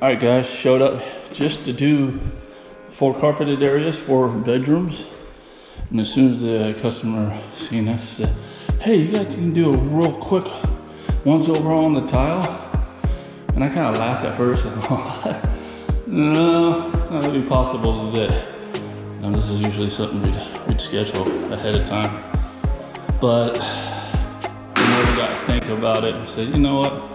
All right, guys, showed up just to do 4 carpeted areas, 4 bedrooms. And as soon as the customer seen us, said, hey, you guys can do a real quick once over on the tile. And I kind of laughed at first. No, not gonna be possible today. And this is usually something we'd schedule ahead of time. But the more we got to think about it, we said, you know what?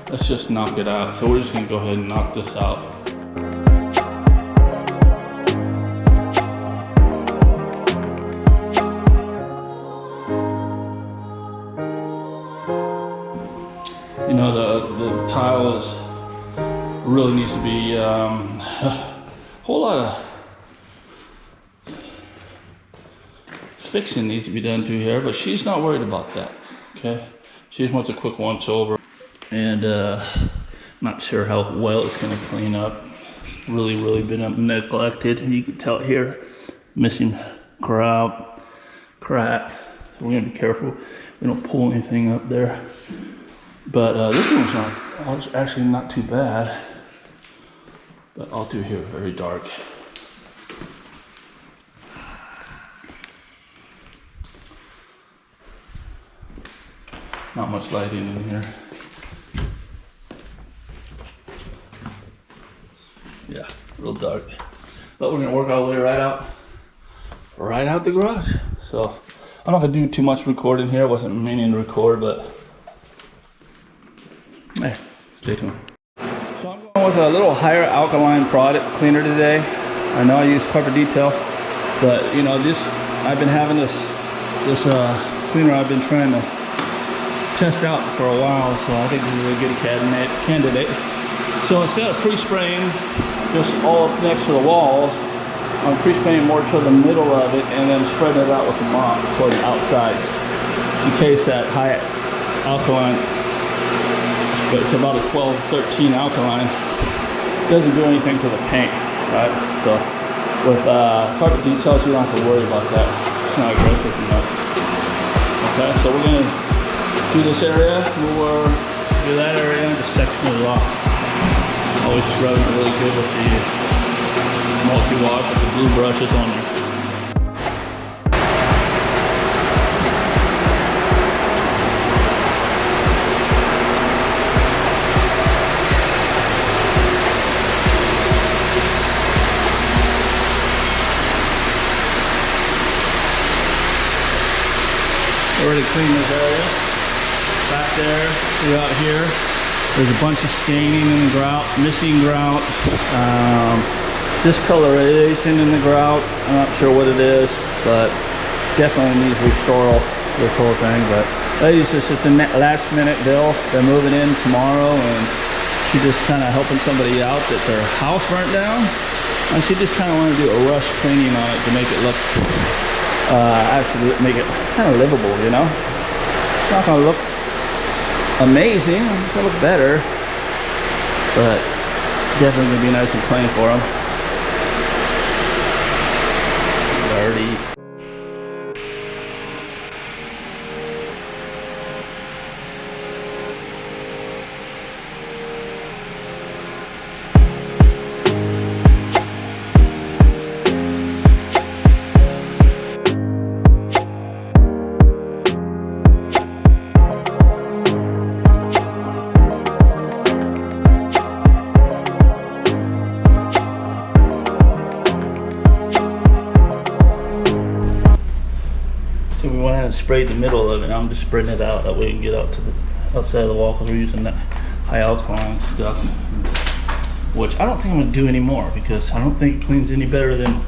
Let's just knock it out. So we're just gonna go ahead and knock this out. You know, the tile really needs to be a whole lot of fixing needs to be done to here, but she's not worried about that. Okay, she just wants a quick once over, and not sure how well it's gonna clean up. Really been neglected. You can tell here, missing grout, crack. So we're gonna be careful we don't pull anything up there. But this one's not, it's actually not too bad. But all through here, very dark. Not much lighting in here. Yeah, real dark. But we're gonna work our way right out the garage. So I'm not gonna do too much recording here. I wasn't meaning to record, but hey, stay tuned. So I'm going with a little higher alkaline product cleaner today. I know I use carpet detail, but you know this. I've been having this cleaner I've been trying to test out for a while, so I think this is a good candidate. So instead of pre-spraying just all up next to the walls, I'm pre-spraying more to the middle of it and then spreading it out with the mop toward the outsides in case that high alkaline. But it's about a 12-13 alkaline. Doesn't do anything to the paint, right? So with carpet details, you don't have to worry about that. It's not aggressive enough. Okay, so we're gonna do this area. We'll do that area and just section it off. Always scrubbing it really good with the multi-wash with the blue brushes on there. Already cleaned this area. Back there, throughout here, there's a bunch of staining and grout, missing grout, discoloration in the grout. I'm not sure what it is, but definitely needs restoral, this whole thing. But ladies, this is the last minute bill. They're moving in tomorrow, and she just kind of helping somebody out that their house burnt down, and she just kind of wanted to do a rush cleaning on it to make it look actually make it kind of livable, you know. It's not gonna look amazing, it's gonna look better, but definitely gonna be nice and clean for them. Dirty. So we went ahead and sprayed the middle of it. I'm just spreading it out that way we can get out to the outside of the wall, because we're using that high alkaline stuff, which I don't think I'm going to do anymore because I don't think it cleans any better than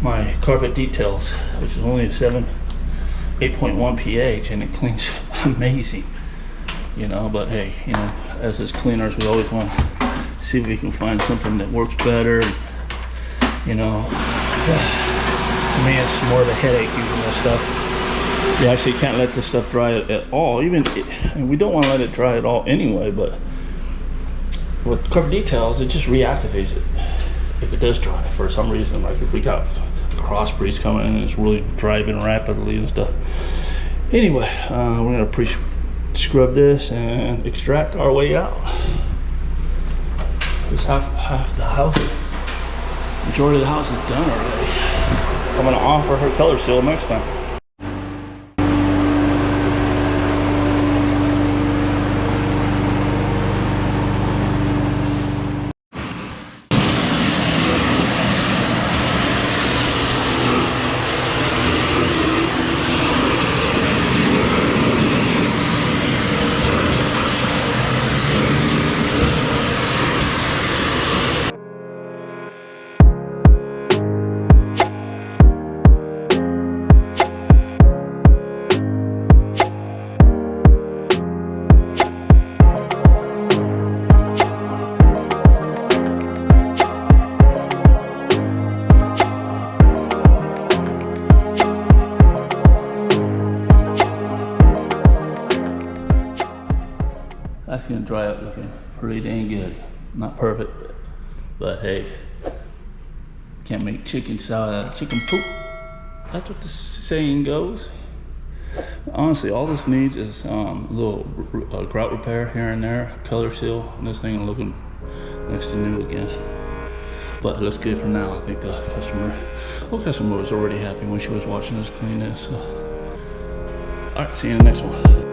my carpet details, which is only a 8.1 pH, and it cleans amazing, you know. But hey, you know, as as cleaners, we always want to see if we can find something that works better, you know. To me, it's more of a headache using this stuff. You actually can't let this stuff dry at all. And we don't want to let it dry at all anyway, but with carpet details, it just reactivates it if it does dry for some reason. Like if we got a cross breeze coming in and it's really driving rapidly and stuff. Anyway, we're gonna pre-scrub this and extract our way out. It's half the house. Majority of the house is done already. I'm gonna offer her color seal next time. That's gonna dry up looking pretty dang good. Not perfect, but hey, can't make chicken salad out of chicken poop. That's what the saying goes. Honestly, all this needs is a little grout repair here and there, color seal, and this thing looking next to new again. But that's good for now. I think the customer was already happy when she was watching us clean this. So. All right, see you in the next one.